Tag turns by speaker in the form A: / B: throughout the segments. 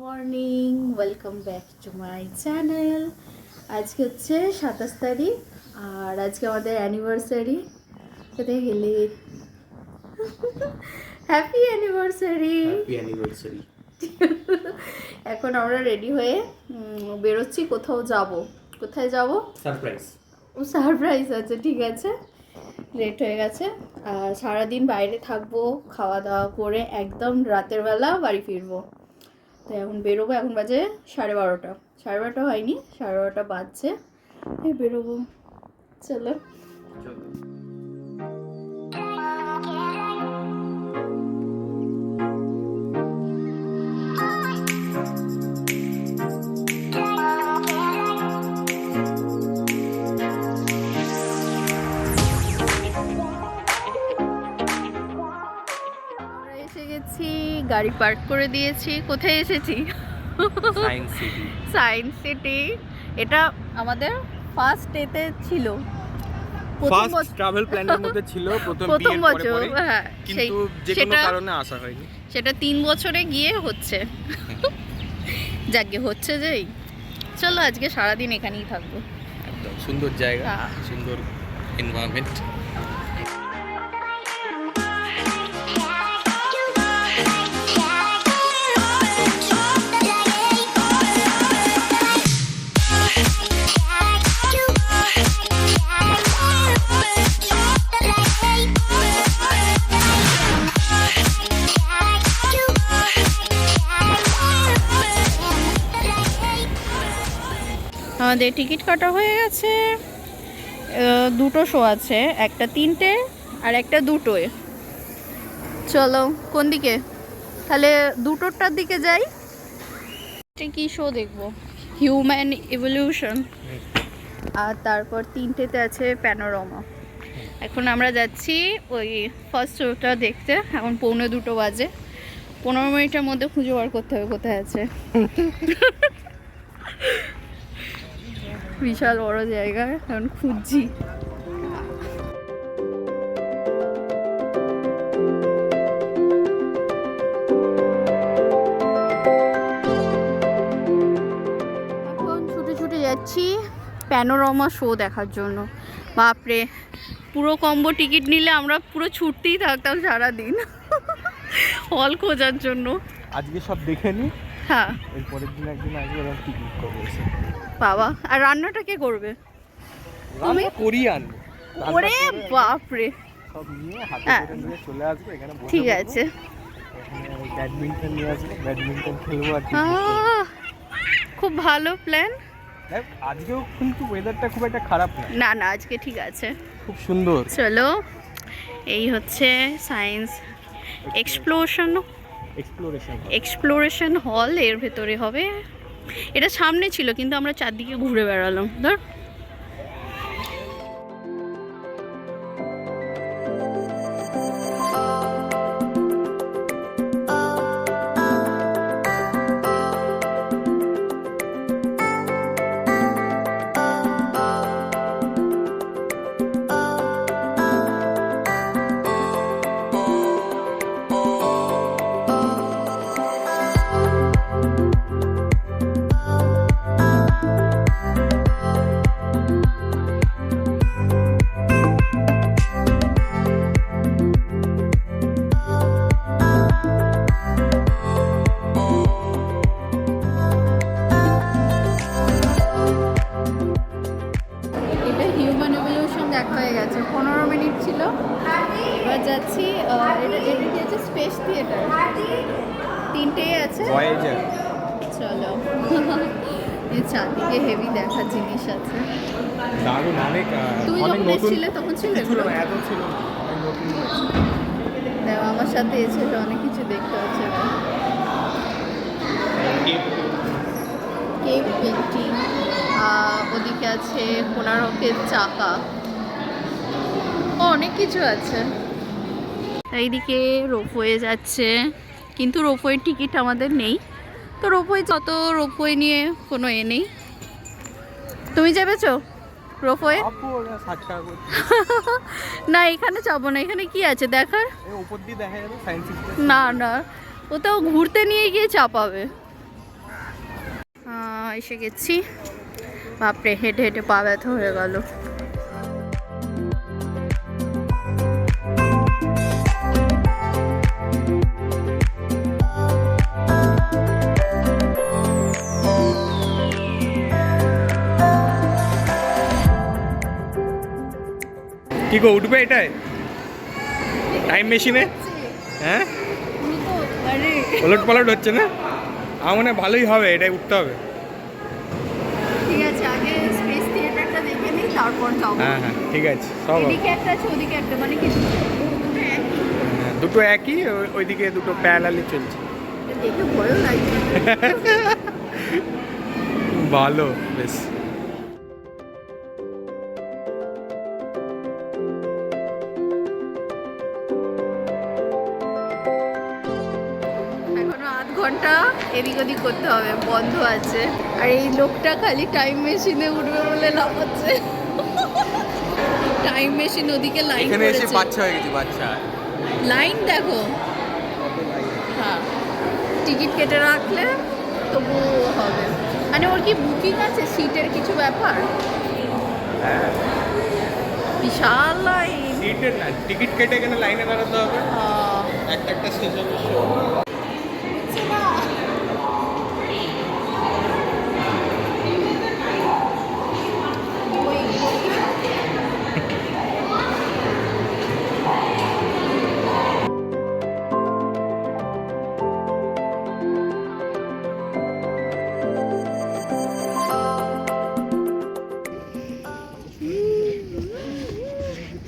A: Morning, welcome back to my channel. আজকে হচ্ছে 27 তারিখ আর আজকে আমাদের অ্যানিভার্সারি। কোথায় গেলে? Happy anniversary. এখন আমরা রেডি হয়ে বেরোচ্ছি, কোথাও যাব। কোথায় যাব? সারপ্রাইজ আছে, ঠিক আছে। লেট হয়ে গেছে আর সারাদিন বাইরে থাকবো, খাওয়া দাওয়া করে একদম রাতের বেলা বাড়ি ফিরবো। তো এখন বেরোবো, এখন বাজে 12:30। 12:30 হয়নি, 12:30 বাজছে। বেরোবো, চলো। গাড়ি পার্ক করে দিয়েছি। কোথায় এসেছি? Science city. এটা আমাদের ফার্স্ট ডেতে ছিল,
B: ফার্স্ট ট্রাভেল প্ল্যানের মধ্যে ছিল প্রথম বছর।
A: হ্যাঁ,
B: কিন্তু যে কোনো কারণে আসা হয়নি।
A: সেটা 3 বছরে গিয়ে হচ্ছে। যাকে হচ্ছে যেই। চলো আজকে সারাদিন এখানেই থাকবো।
B: একদম সুন্দর জায়গা, সুন্দর এনভায়রনমেন্ট।
A: আমাদের টিকিট কাটা হয়ে গেছে। দুটো শো আছে, একটা 3টে আর একটা 2টোয়। চলো কোন দিকে? তাহলে 2টোটার দিকে যাই। কি শো দেখবো? Human evolution. আর তারপর 3টেতে আছে প্যানোরামা। এখন আমরা যাচ্ছি ওই ফার্স্ট শোটা দেখতে। এখন 1:45 বাজে। 15 মিনিটের মধ্যে খুঁজে বার করতে হবে কোথায় আছে। বিশাল বড় জায়গা, এখন খুঁজছি। এখন ছুটে ছুটে যাচ্ছি প্যানোরামা শো দেখার জন্য। বাপরে, পুরো কম্বো টিকিট নিলে আমরা পুরো ছুটতেই থাকতাম সারাদিন হল খোঁজার জন্য।
B: আজকে সব দেখে নি।
A: হ্যাঁ,
B: এর পরের দিন একদিন আসবে, ওরা টিকিট করবে।
A: বাবা, আর রান্নাটা কে করবে?
B: আমি কোরিয়ান।
A: ওরে বাপরে,
B: সব নিয়ে হাতে করে নিয়ে চলে আসবে এখানে।
A: ঠিক আছে,
B: এখানে ব্যাডমিন্টন নিয়ে আসবে, ব্যাডমিন্টন খেলবো। আর
A: খুব ভালো প্ল্যান।
B: আজকেও কিন্তু ওয়েদারটা খুব একটা খারাপ না।
A: না, আজকে ঠিক আছে,
B: খুব সুন্দর।
A: চলো, এই হচ্ছে সায়েন্স এক্সপ্লোরেশন হল। এর ভেতরে হবে। এটা সামনে ছিল কিন্তু আমরা চারদিকে ঘুরে বেড়ালাম। ধর, দেখা হয়ে গেছে। 15 মিনিট ছিল। এবার যাচ্ছি, এটা দিয়েছে স্পেস থিয়েটার। 3টেই আছে। চলো, এই চারদিকে হেভি দেখার জিনিস আছে। তুমি যখন এসেছিলে তখন ছিল দেখো, আমার সাথে এসেছিল, অনেক কিছু দেখতে আছে। কেভ পেন্টিং, ওদিকে আছে কোণারকের চাকা, অনেক কিছু আছে। এইদিকে রোপওয়ে যাচ্ছে, কিন্তু রোপওয়ের টিকিট আমাদের নেই। তো রোপওয়ে যত রোপওয়ে নিয়ে কোনো নেই। তুমি চেপেছো রোপওয়ে? না, এখানে যাবো না। এখানে কি আছে দেখার?
B: উপর দিয়ে দেখা যাবে সায়েন্স সিটি।
A: না, ওটাও ঘুরতে নিয়ে গিয়ে চাপাবে। এসে গেছি। বাপরে, হেঁটে হেঁটে পা ব্যথা হয়ে গেল।
B: কি গো, উঠবে এটাই টাইম মেশিনে? হ্যাঁ, ওলট পালট হচ্ছে না? আমার মনে হয় ভালোই হবে, এটাই উঠতে হবে।
A: ঠিক আছে, আগে স্পেস থিয়েটারটা দেখে নিই, তারপর যাবো।
B: হ্যাঁ হ্যাঁ, ঠিক আছে। সব
A: এদিকে একটা আছে, ওদিকে একটা, মানে কি
B: দুটো একই, ওইদিকে দুটো প্যারালালি চলছে।
A: দেখে ভয়ও লাগছে।
B: ভালো, বেশ।
A: এখনো আধ ঘন্টা এদিক ওদিক করতে হবে, বন্ধ আছে। আর এই লোকটা খালি টাইম মেশিনে উঠবে বলে লাফাচ্ছে। টাইম মেশিন ওদিকে লাইন
B: এখানে এসে
A: করেছে।
B: বাচ্চা হয়ে গেছে, বাচ্চা।
A: লাইন দেখো। হ্যাঁ, টিকিট কেটে রাখলে তবু হবে। মানে ওর কি বুকিং আছে, সিটের কিছু ব্যাপার?
B: হ্যাঁ,
A: বিশাল লাইন।
B: সিটের না, টিকিট কেটে এখানে লাইনে দাঁড়াতে হবে। একটা একটা শেষ হবে।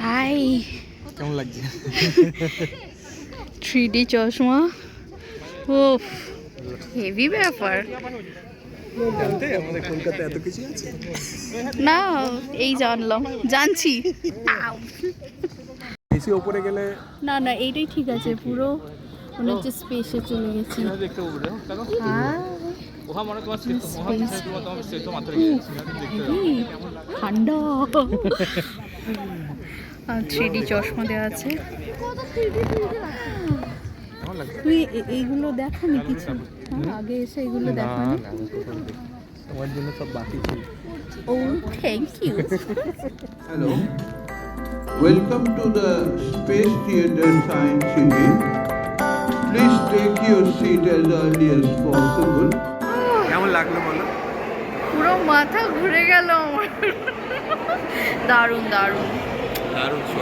A: হাই,
B: কেমন লাগছে?
A: 3D চশমা, উফ, হেভি ব্যাপার।
B: জানতে আমাদের কলকাতায় এত কিছু আছে?
A: না, এই জানলাম, জানছি।
B: বেশি উপরে গেলে
A: না না, এইটাই ঠিক আছে, পুরো মনে হচ্ছে স্পেসে চলে গেছি।
B: দেখতে পাবো।
A: হ্যাঁ,
B: ওহা মানে তোমার
A: ঠান্ডা। 3D চশমা দেওয়া আছে। তুই এইগুলো দেখানি কিছু? আগে এসে এগুলো দেখানি।
B: তোমার জন্য সব বাকি ছিল।
A: Oh, thank you.
C: Hello. Welcome to the Space Theatre Science City. Please take your seat as early as possible.
B: কেমন লাগলো বলো?
A: পুরো মাথা ঘুরে গেল আমার। দারুণ দারুণ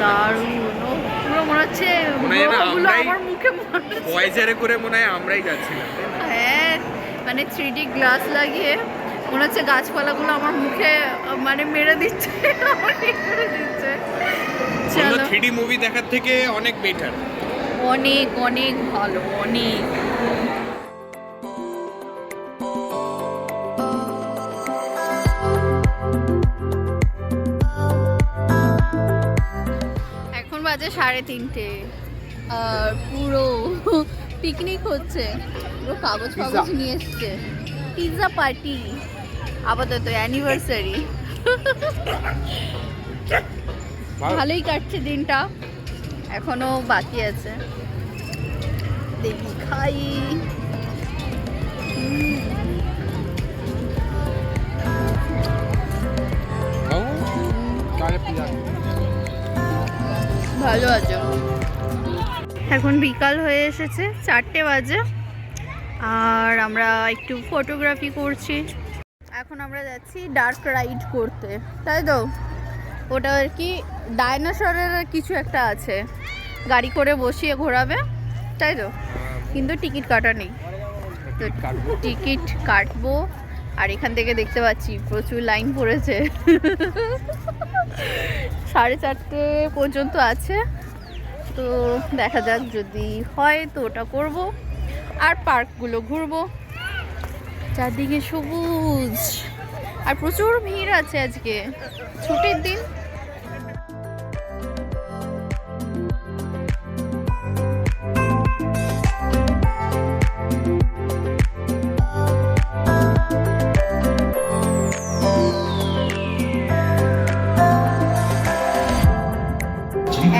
A: দারুণ। ও, পুরো মনে হচ্ছে
B: মনে হয় না
A: গ্রহগুলো
B: আমরাই
A: আমার মুখে মারছে।
B: ভয়েজারে করে মনে হয় আমরাই যাচ্ছিলাম।
A: হ্যাঁ, মানে 3D গ্লাস লাগিয়ে মনে হচ্ছে গাছপালাগুলো আমার মুখে মানে মেরে দিচ্ছে, আমার ঠিক করে দিচ্ছে। চলো,
B: 3D মুভি দেখার থেকে অনেক বেটার।
A: অনেক অনেক ভালো, অনেক। এখন বাজে 3:30, আর পুরো পিকনিক হচ্ছে, পুরো কাগজ ফাগজ নিয়ে এসছে। পিৎজা পার্টি আপাতত, অ্যানিভার্সারি। ভালোই কাটছে দিনটা, এখনো বাকি আছে। দেখি খাই। ভালো আছে। এখন বিকাল হয়ে এসেছে, 4টে বাজে, আর আমরা একটু ফটোগ্রাফি করছি। এখন আমরা যাচ্ছি ডার্ক রাইড করতে, তাই তো? ওটা আর কি ডাইনোসরের কিছু একটা আছে, গাড়ি করে বসিয়ে ঘোরাবে, তাই তো? কিন্তু টিকিট কাটা নেই, তো টিকিট কাটবো। আর এখান থেকে দেখতে পাচ্ছি প্রচুর লাইন পড়েছে। 4:30 পর্যন্ত আছে, তো দেখা যাক, যদি হয় তো ওটা করব। আর পার্কগুলো ঘুরবো, চারদিকে সবুজ, আর প্রচুর ভিড় আছে আজকে, ছুটির দিন।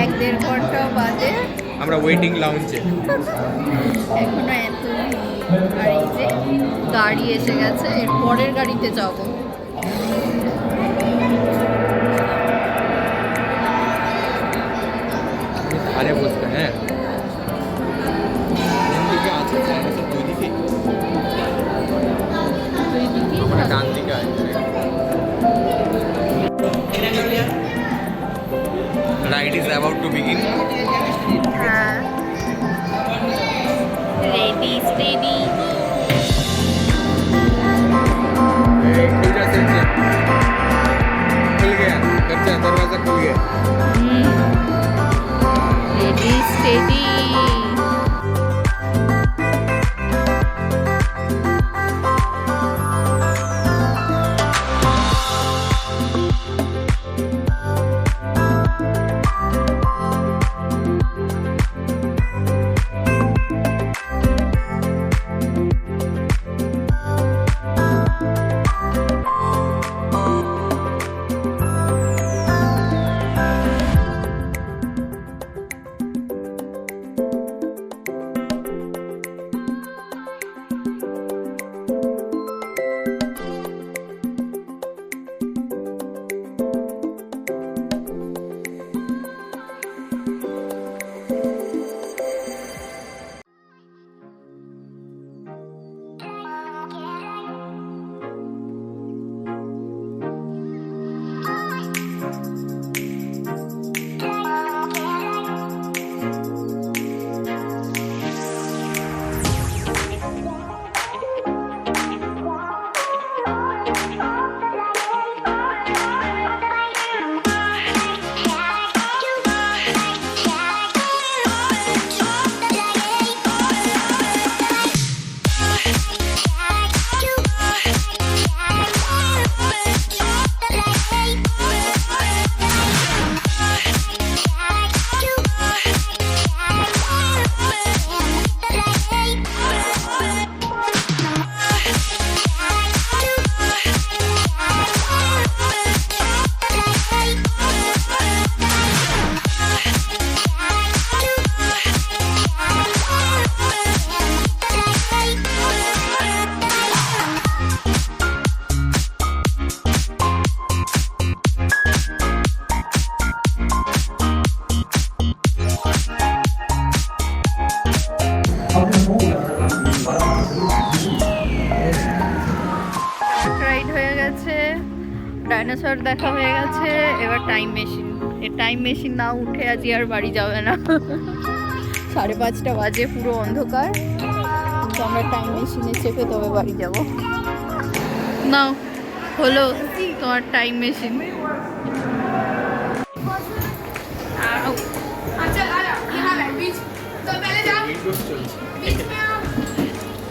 A: এক দেড় ঘন্টা বাদে
B: আমরা ওয়েটিং লাউঞ্জে।
A: এখনো এত ভিড়। আর এই যে গাড়ি এসে গেছে, এর পরের গাড়িতে যাবো।
B: আরে বসবে, হ্যাঁ কোন দিকে আছে চাইনিজের দুই দিকেই তো?
A: দুই দিকেই
B: ওখানে ডান দিকে আছে। Ride is about to begin.
A: হ্যাঁ, রেডি স্টেডি।
B: खुल गया कच्चा दरवाजा खुल गया।
A: Ready steady. রাইড হয়ে গেছে, ডাইনোসর দেখা হয়ে গেছে, এবার টাইম মেশিন। এই টাইম মেশিন না উঠে আজ আর বাড়ি যাবে না। 5:30 বাজে, পুরো অন্ধকার, তো আমরা টাইম মেশিনে চেপে তবে বাড়ি যাব। নাও হলো তোমার টাইম মেশিন।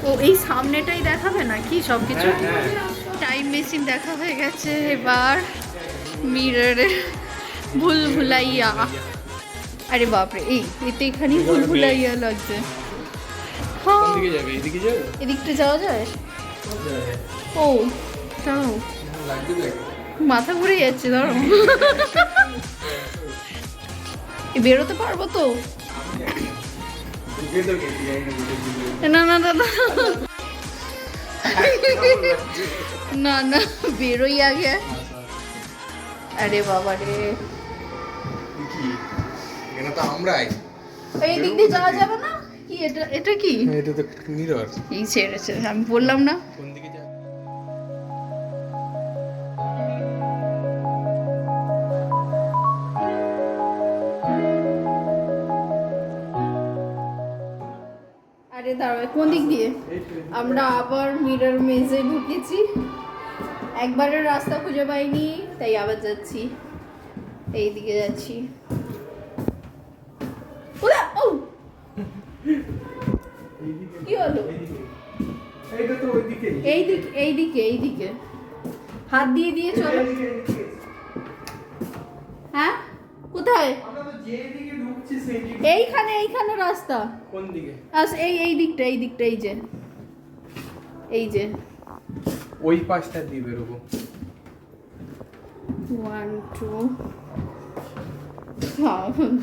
A: ও এই সামনেটাই দেখাবে না কি সব কিছু? টাইম মেশিন দেখা হয়ে গেছে, এবার মিররে ভুলভুলাইয়া। আরে বাপরে, এতে এখানে ভুলভুলাইয়া লাগছে। হ্যাঁ, এদিকটা যাওয়া যায়? ও চলো, মাথা ঘুরে যাচ্ছে, ধরো বেরোতে পারবো তো? না না দাদা, না না বেরোই আগে। আরে বাবা রে,
B: এটা তো আমরাই।
A: এই দিক দিয়ে যাওয়া যাবে না কি? এটা কি?
B: এটা তো মিরর।
A: এই ছেড়েছে, আমি বললাম না।
B: কোন দিকে যাবে?
A: আরে দাঁড়াও, কোন দিক দিয়ে? আমরা আবার মিরর মেজে ঢুকেছি, একবারের রাস্তা খুঁজে পাইনি, তাই আবার যাচ্ছি, এই দিকে যাচ্ছি। কি হলো? এইদিকে হাত দিয়ে দিয়ে চলো। হ্যাঁ, কোথায়? এইখানে রাস্তা।
B: কোন দিকে?
A: আচ্ছা, এই দিকটা, এই যে
B: ওই পাশটা দিয়ে বেরোবো।
A: 1 2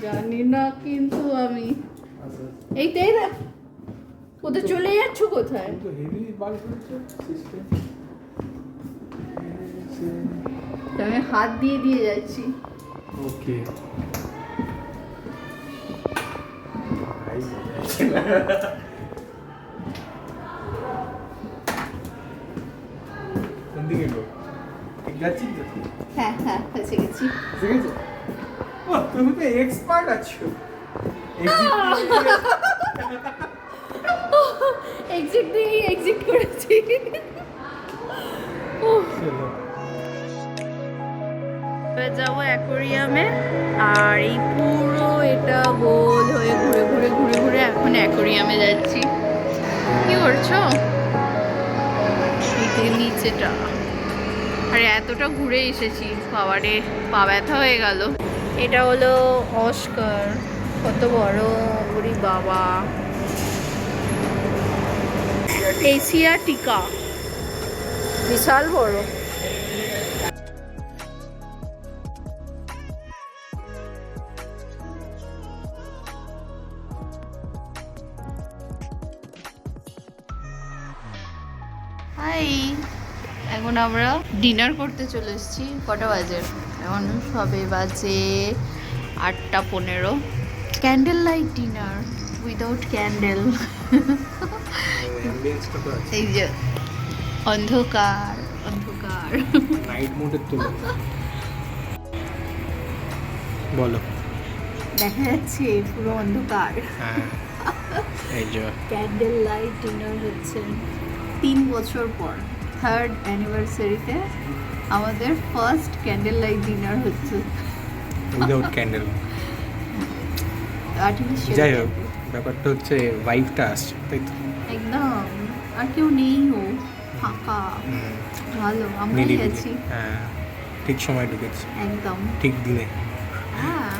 A: জানি না কিন্তু আমি এইটাই কোথায় চলে যাচ্ছ কোথায়?
B: হেভি বাল্ব হচ্ছে সিস্টেম।
A: আমি হাত দিয়ে দিয়ে যাচ্ছি।
B: ওকে কোন দিকে গো? ঠিক যাচ্ছি তো?
A: হ্যাঁ হ্যাঁ ফেসে গেছি।
B: ঠিক আছে। ও তুমি তো এক্সপার্ট আছো।
A: এক্সিট দিয়ে এক্সিট করেছি। এবার যাবো অ্যাকোরিয়ামে, আর এই পুরো এটা গোল হয়ে ঘুরে ঘুরে ঘুরে ঘুরে এখন অ্যাকোরিয়ামে যাচ্ছি। কি করছো? এই নিচেটা, আরে এতটা ঘুরে এসেছি, বাবারে পা ব্যথা হয়ে গেল। এটা হলো অস্কার, কত বড়, ওরে বাবা। এশিয়াটিকা, বিশাল বড়। হাই, এখন আমরা ডিনার করতে চলে এসেছি। কটা বাজে? এখন সবে বাজে 8:15। Candle light dinner without candle. এই যে অন্ধকার অন্ধকার।
B: নাইট মোডে তুলে বলো।
A: দেখা যাচ্ছে পুরো অন্ধকার।
B: হ্যাঁ এই যে
A: ক্যান্ডেল লাইট ডিনার হচ্ছে 3 বছর পর, 3rd অ্যানিভার্সারিতে আমাদের ফার্স্ট ক্যান্ডেল লাইট ডিনার হচ্ছে
B: উইদাউট ক্যান্ডেল।
A: আর্টিফিশিয়াল।
B: যাই হোক, ব্যাপারটা হচ্ছে ভাইবটা আসছে, তাই তো?
A: একদম, আর কেউ নেই, ও ফাঁকা, ভালো। আমরাই
B: নিরিবিলি।
A: আছি
B: হ্যাঁ ঠিক সময় ঢুকেছি,
A: একদম।
B: ঠিক দিনে।
A: হ্যাঁ